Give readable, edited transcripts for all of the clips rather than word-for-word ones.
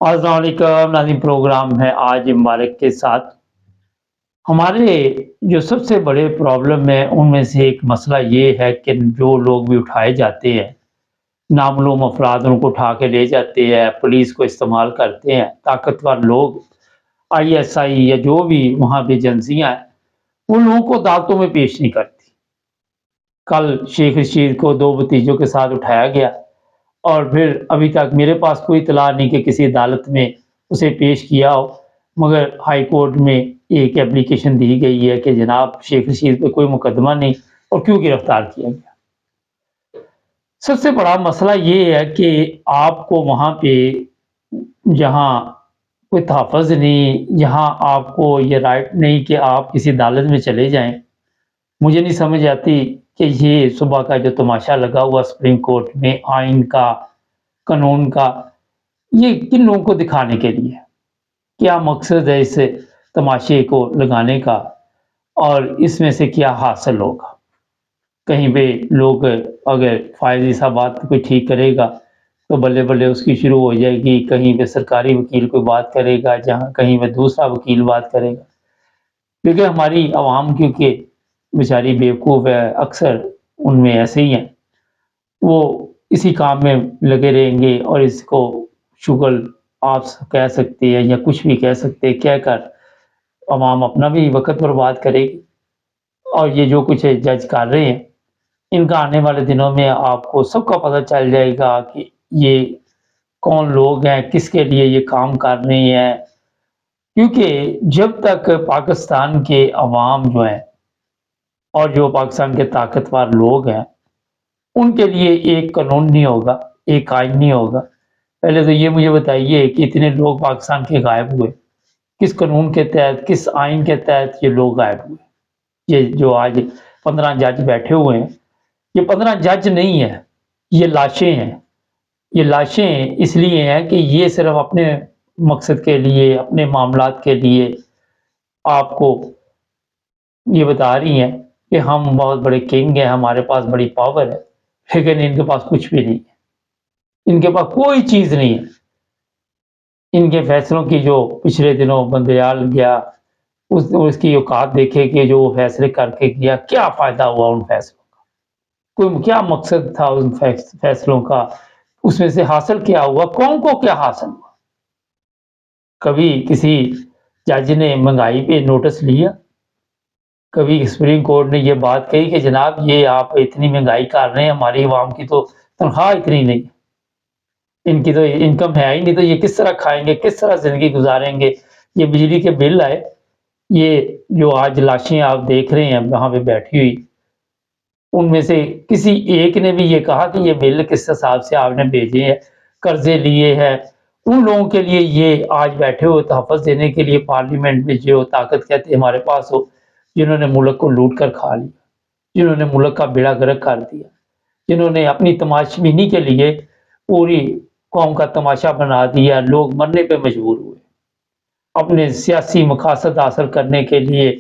अस्सलाम वालेकुम नाज़रीन। प्रोग्राम है आज मुबारक के साथ। हमारे जो सबसे बड़े प्रॉब्लम है उनमें से एक मसला ये है कि जो लोग भी उठाए जाते हैं, नामालूम अफराद उनको उठा के ले जाते हैं, पुलिस को इस्तेमाल करते हैं, ताकतवर लोग आईएसआई या जो भी वहाँ पे एजेंसियाँ हैं, उन लोगों को अदालतों में पेश नहीं करती। कल शेख रशीद को 2 भतीजों के साथ उठाया गया और फिर अभी तक मेरे पास कोई इत्तला नहीं कि किसी अदालत में उसे पेश किया हो, मगर हाई कोर्ट में एक एप्लीकेशन दी गई है कि जनाब शेख रशीद पे कोई मुकदमा नहीं और क्यों गिरफ्तार किया गया। सबसे बड़ा मसला ये है कि आपको वहाँ पे जहाँ कोई तहफ़्फ़ुज़ नहीं, जहाँ आपको ये राइट नहीं कि आप किसी अदालत में चले जाएँ। मुझे नहीं समझ आती कि ये सुबह का जो तमाशा लगा हुआ सुप्रीम कोर्ट में आइन का, कानून का, ये किन लोगों को दिखाने के लिए है? क्या मकसद है इस तमाशे को लगाने का और इसमें से क्या हासिल होगा? कहीं पे लोग अगर फ़ायज़ी साहब बात कोई ठीक करेगा तो बल्ले-बल्ले उसकी शुरू हो जाएगी, कहीं पे सरकारी वकील कोई बात करेगा, जहाँ कहीं पे दूसरा वकील बात करेगा। क्योंकि हमारी आवाम क्योंकि बेचारी बेवकूफ़ है, अक्सर उनमें ऐसे ही हैं। वो इसी काम में लगे रहेंगे और इसको शुगल आप कह सकते हैं या कुछ भी कह सकते हैं, कहकर अवाम अपना भी वक़्त बर्बाद करेगी। और ये जो कुछ जज कर रहे हैं, इनका आने वाले दिनों में आपको सबका पता चल जाएगा कि ये कौन लोग हैं, किसके लिए ये काम कर रहे हैं। क्योंकि जब तक पाकिस्तान के अवाम जो हैं और जो पाकिस्तान के ताकतवर लोग हैं, उनके लिए एक कानून नहीं होगा, एक आइन नहीं होगा। पहले तो ये मुझे बताइए कि इतने लोग पाकिस्तान के गायब हुए, किस कानून के तहत, किस आइन के तहत ये लोग गायब हुए? ये जो आज 15 जज बैठे हुए हैं, ये 15 जज नहीं है, ये लाशें हैं। ये लाशें इसलिए हैं कि ये सिर्फ़ अपने मकसद के लिए, अपने मामलात के लिए आपको ये बता रही हैं कि हम बहुत बड़े किंग हैं, हमारे पास बड़ी पावर है, लेकिन इनके पास कुछ भी नहीं है। इनके पास कोई चीज़ नहीं है। इनके फैसलों की जो पिछले दिनों बंदयाल गया, उसकी औकात देखे कि जो वो फैसले करके गया, क्या फ़ायदा हुआ उन फैसलों का? कोई क्या मकसद था उन फैसलों का? उसमें से हासिल क्या हुआ? कौन को क्या हासिल हुआ? कभी किसी जज ने महँगाई पे नोटिस लिया? कभी सुप्रीम कोर्ट ने ये बात कही कि जनाब ये आप इतनी महँगाई कर रहे हैं, हमारी अवाम की तो तनख्वाह इतनी नहीं है। इनकी तो इनकम है ही नहीं, तो ये किस तरह खाएँगे, किस तरह ज़िंदगी गुज़ारेंगे? ये बिजली के बिल आए, ये जो आज लाशें आप देख रहे हैं वहाँ पे बैठी हुई, उनमें से किसी एक ने भी ये कहा कि ये बिल किस हिसाब से आपने भेजे हैं, कर्ज़े लिए हैं। उन लोगों के लिए ये आज बैठे हो तहफ़्फ़ुज़ देने के लिए पार्लियामेंट में जो ताकत कहते हैं हमारे पास हो, जिन्होंने मुल्क को लूट कर खा लिया, जिन्होंने मुल्क का बेड़ा गर्क कर दिया, जिन्होंने अपनी तमाशबीनी के लिए पूरी कौम का तमाशा बना दिया, लोग मरने पे मजबूर हुए। अपने सियासी मकासद हासिल करने के लिए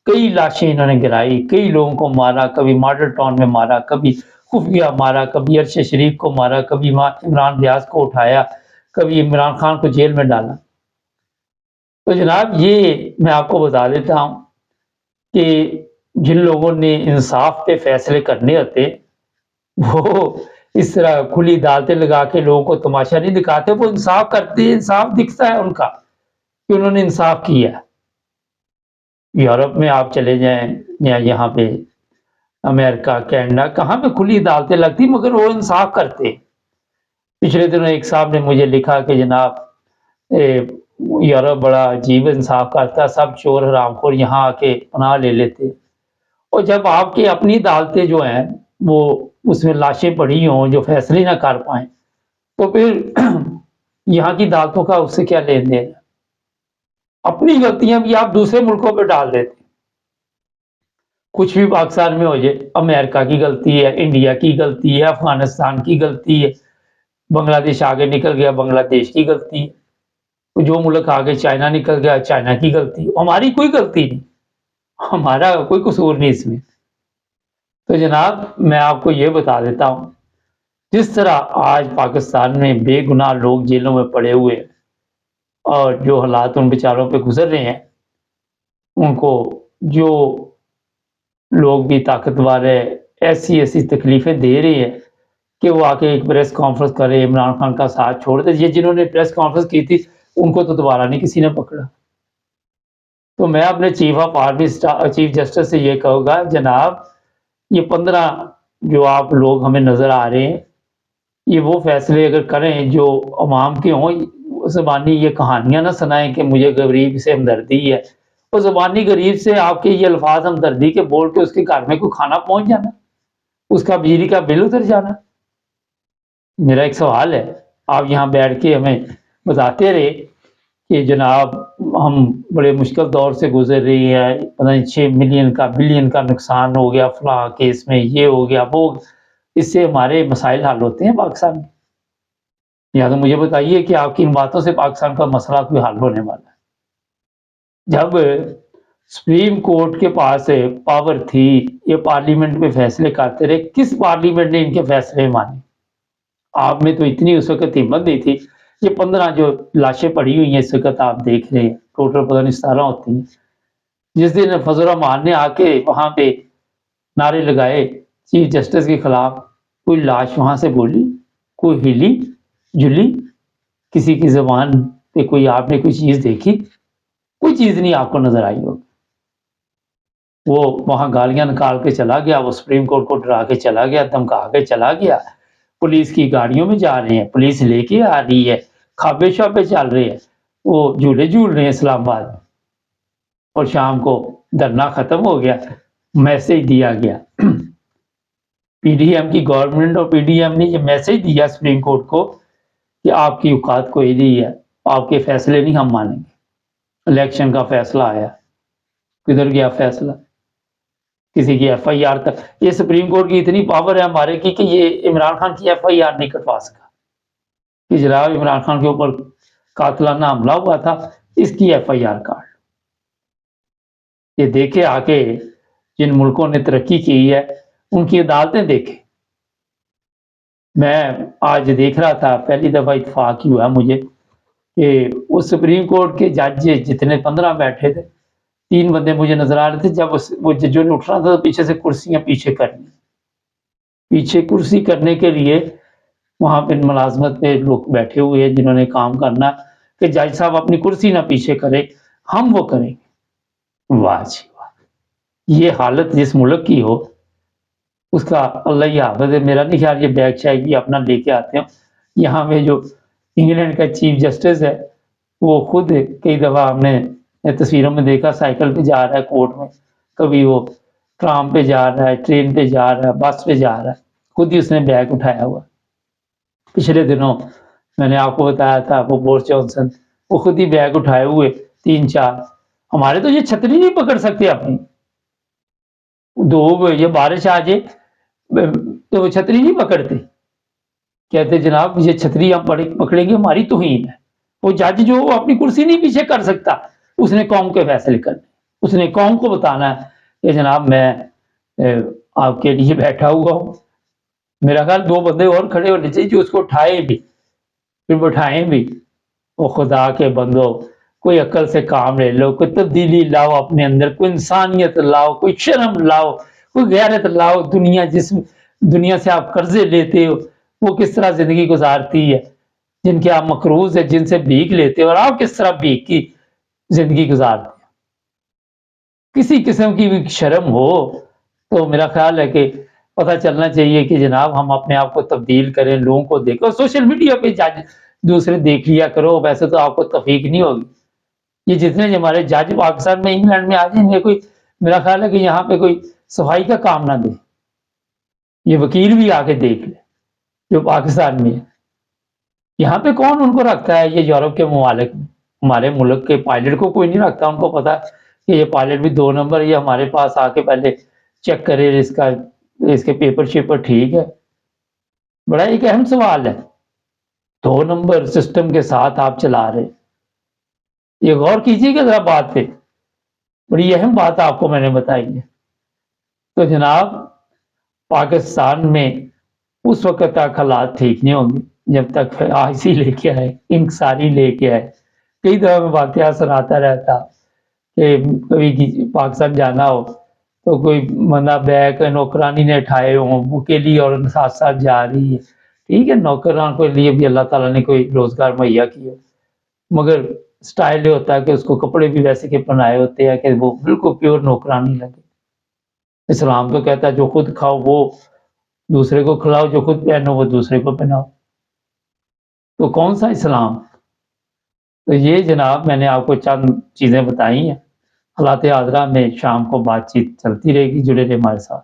कई लाशें इन्होंने गिराई, कई लोगों को मारा, कभी मॉडल टाउन में मारा, कभी खुफिया मारा, कभी अरशद शरीफ को मारा, कभी इमरान रियाज को उठाया, कभी इमरान खान को जेल में डाला। तो जनाब ये मैं आपको बता देता हूँ कि जिन लोगों ने इंसाफ पे फैसले करने होते, वो इस तरह खुली अदालतें लगा के लोगों को तमाशा नहीं दिखाते, वो इंसाफ करते हैं, इंसाफ दिखता है उनका कि उन्होंने इंसाफ किया। यूरोप में आप चले जाएँ या यहाँ पे अमेरिका, कनाडा, कहाँ पे खुली अदालतें लगती मगर वो इंसाफ करते। पिछले दिनों एक साहब ने मुझे लिखा कि जनाब यूरोप बड़ा अजीब इंसाफ करता, सब चोर हरामखोर यहाँ आके पनाह ले लेते। और जब आपकी अपनी अदालतें जो हैं, वो उसमें लाशें पड़ी हों, जो फैसले ना कर पाएँ, तो फिर यहाँ की अदालतों का उससे क्या लेन-देन? अपनी गलतियाँ भी आप दूसरे मुल्कों पे डाल देते। कुछ भी पाकिस्तान में हो जाए, अमेरिका की गलती है, इंडिया की गलती है, अफ़गानिस्तान की गलती है, बांग्लादेश आगे निकल गया, बांग्लादेश की गलती है। जो मुल्क आगे चाइना निकल गया, चाइना की गलती। हमारी कोई गलती नहीं, हमारा कोई कसूर नहीं इसमें। तो जनाब मैं आपको ये बता देता हूँ, जिस तरह आज पाकिस्तान में बेगुनाह लोग जेलों में पड़े हुए हैं, اور جو حالات ان بیچاروں پہ گزر رہے ہیں، ان کو جو لوگ بھی طاقتور ہے ایسی ایسی تکلیفیں دے رہے ہیں کہ وہ آ کے ایک پریس کانفرنس کرے، عمران خان کا ساتھ چھوڑ دے۔ یہ جنہوں نے پریس کانفرنس کی تھی ان کو تو دوبارہ نہیں کسی نے پکڑا۔ تو میں اپنے chief of army chief justice سے یہ کہوں گا، جناب یہ 15 جو آپ لوگ ہمیں نظر آ رہے ہیں، یہ وہ فیصلے اگر کریں جو عوام کے ہوں، زبانی یہ کہانیاں نہ سنائیں کہ مجھے غریب سے ہمدردی ہے۔ وہ زبانی غریب سے آپ کے یہ الفاظ ہمدردی کے بول کے اس کے گھر میں کوئی کھانا پہنچ جانا، اس کا بجلی کا بل اتر جانا۔ میرا ایک سوال ہے، آپ یہاں بیٹھ کے ہمیں بتاتے رہے کہ جناب ہم بڑے مشکل دور سے گزر رہی ہے، پتہ نہیں 6 ملین کا بلین کا نقصان ہو گیا فلاں کیس میں، یہ ہو گیا وہ، اس سے ہمارے مسائل حل ہوتے ہیں پاکستان میں؟ یا تو مجھے بتائیے کہ آپ کی ان باتوں سے پاکستان کا مسئلہ کوئی حل ہونے والا ہے؟ جب سپریم کورٹ کے پاس پاور تھی، یہ پارلیمنٹ میں فیصلے کرتے رہے، کس پارلیمنٹ نے ان کے فیصلے مانے؟ آپ میں تو اتنی اس وقت ہمت نہیں تھی۔ یہ 15 جو لاشیں پڑی ہوئی ہیں اس وقت آپ دیکھ رہے ہیں، ٹوٹل پتہ نہیں 17 ہوتی ہیں۔ جس دن فضل الرحمان نے آ کے وہاں پہ نعرے لگائے چیف جسٹس کے خلاف، کوئی لاش وہاں سے بولی، کوئی ہلی جلی، کسی کی زبان پہ کوئی آپ نے کوئی چیز دیکھی؟ کوئی چیز نہیں آپ کو نظر آئی ہوگی۔ وہ وہاں گالیاں نکال کے چلا گیا، وہ سپریم کورٹ کو ڈرا کے چلا گیا، دھمکا کے چلا گیا، پولیس کی گاڑیوں میں جا رہے ہیں، پولیس لے کے آ رہی ہے، کھابے شابے چل رہے ہیں، وہ جھولے جھول رہے ہیں اسلام آباد میں، اور شام کو دھرنا ختم ہو گیا، میسج دیا گیا پی ڈی ایم کی گورنمنٹ اور پی ڈی ایم نے یہ میسج دیا سپریم کورٹ کو کہ آپ کی اوقات کوئی نہیں ہے، آپ کے فیصلے نہیں ہم مانیں گے۔ الیکشن کا فیصلہ آیا، کدھر گیا فیصلہ؟ کسی کی ایف آئی آر تک، یہ سپریم کورٹ کی اتنی پاور ہے ہمارے کی کہ یہ عمران خان کی ایف آئی آر نہیں کٹوا سکا کہ جناب عمران خان کے اوپر قاتلانہ حملہ ہوا تھا، اس کی ایف آئی آر کاٹ۔ یہ دیکھے آ کے جن ملکوں نے ترقی کی ہے ان کی عدالتیں دیکھے۔ میں آج دیکھ رہا تھا، پہلی دفعہ اتفاق ہی ہوا مجھے کہ وہ سپریم کورٹ کے جج جتنے 15 بیٹھے تھے، 3 بندے مجھے نظر آ رہے تھے، جب وہ ججوں نے اٹھنا تھا تو پیچھے سے کرسیاں پیچھے کرنی، پیچھے کرسی کرنے کے لیے وہاں پہ ملازمت پہ لوگ بیٹھے ہوئے ہیں جنہوں نے کام کرنا کہ جج صاحب اپنی کرسی نہ پیچھے کرے، ہم وہ کریں گے۔ واہ جی واہ! یہ حالت جس ملک کی ہو اس کا اللہ ہی حافظ ہے۔ میرا نہیں خیال یہ بیگ شیگ بھی اپنا لے کے آتے ہیں۔ یہاں پہ جو انگلینڈ کا چیف جسٹس ہے وہ خود کئی دفعہ ہم نے تصویروں میں دیکھا سائیکل پہ جا رہا ہے کورٹ میں، کبھی وہ ٹرام پہ جا رہا ہے، ٹرین پہ جا رہا ہے، بس پہ جا رہا ہے، خود ہی اس نے بیگ اٹھایا ہوا۔ پچھلے دنوں میں نے آپ کو بتایا تھا وہ بورس جانسن، وہ خود ہی بیگ اٹھائے ہوئے 3-4۔ ہمارے تو یہ چھتری نہیں پکڑ سکتے اپنی، دو یہ بارش آ جائے تو وہ چھتری نہیں پکڑتے، کہتے جناب یہ چھتری ہم پکڑیں گے ہماری توہین ہے۔ وہ جج جو وہ اپنی کرسی نہیں پیچھے کر سکتا، اس نے قوم کے فیصلے کرنے، اس نے قوم کو بتانا ہے کہ جناب میں آپ کے لیے بیٹھا ہوا ہوں۔ میرا خیال 2 بندے اور کھڑے ہونے چاہیے جو اس کو اٹھائے بھی پھر بٹھائیں بھی۔ وہ خدا کے بندو، کوئی عقل سے کام لے لو، کوئی تبدیلی لاؤ اپنے اندر، کوئی انسانیت لاؤ، کوئی شرم لاؤ، کوئی غیرت لاؤ۔ دنیا سے آپ قرضے لیتے ہو وہ کس طرح زندگی گزارتی ہے، جن کے آپ مقروض ہے، جن سے بھیک لیتے ہو، اور آپ کس طرح بھیک کی زندگی گزارتے ہیں۔ کسی قسم کی بھی شرم ہو تو میرا خیال ہے کہ پتہ چلنا چاہیے کہ جناب ہم اپنے آپ کو تبدیل کریں، لوگوں کو دیکھو، سوشل میڈیا پہ جج دوسرے دیکھ لیا کرو، ویسے تو آپ کو توفیق نہیں ہوگی۔ یہ جتنے ہمارے جج پاکستان میں انگلینڈ میں آ جائیں گے، کوئی میرا خیال ہے کہ یہاں پہ کوئی صفائی کا کام نہ دے، یہ وکیل بھی آ کے دیکھ لے جو پاکستان میں ہے۔ یہاں پہ کون ان کو رکھتا ہے؟ یہ یورپ کے ممالک میں ہمارے ملک کے پائلٹ کو کوئی نہیں رکھتا، ان کو پتا کہ یہ پائلٹ بھی 2 نمبر، یہ ہمارے پاس آ کے پہلے چیک کرے اس کے پیپر شیپر ٹھیک ہے۔ بڑا ایک اہم سوال ہے، 2 نمبر سسٹم کے ساتھ آپ چلا رہے، یہ غور کیجیے گا ذرا بات پہ، بڑی اہم بات آپ کو میں نے بتائی ہے۔ تو جناب پاکستان میں اس وقت تک حالات ٹھیک نہیں ہوں گے جب تک آئی سی لے کے آئے، انکساری لے کے آئے، कई दफ़ा मैं वाक़या सुनाता रहता कि कभी पाकिस्तान जाना हो तो कोई बंदा बैग नौकरानी ने उठाए हों, अकेली औरत साथ-साथ जा रही है। ठीक है, नौकरान के लिए भी अल्लाह ताला ने कोई रोज़गार मुहैया किया, मगर स्टाइल ये होता है कि उसको कपड़े भी वैसे के पहनाए होते हैं कि वो बिल्कुल प्योर नौकरानी लगे। इस्लाम तो कहता है जो खुद खाओ वो दूसरे को खिलाओ, जो खुद पहनो वो दूसरे को पहनाओ। तो कौन-सा इस्लाम? तो ये जनाब मैंने आपको चंद चीज़ें बताई हैं। हालात हाज़िरा में शाम को बातचीत चलती रहेगी, जुड़े रहिए हमारे साथ।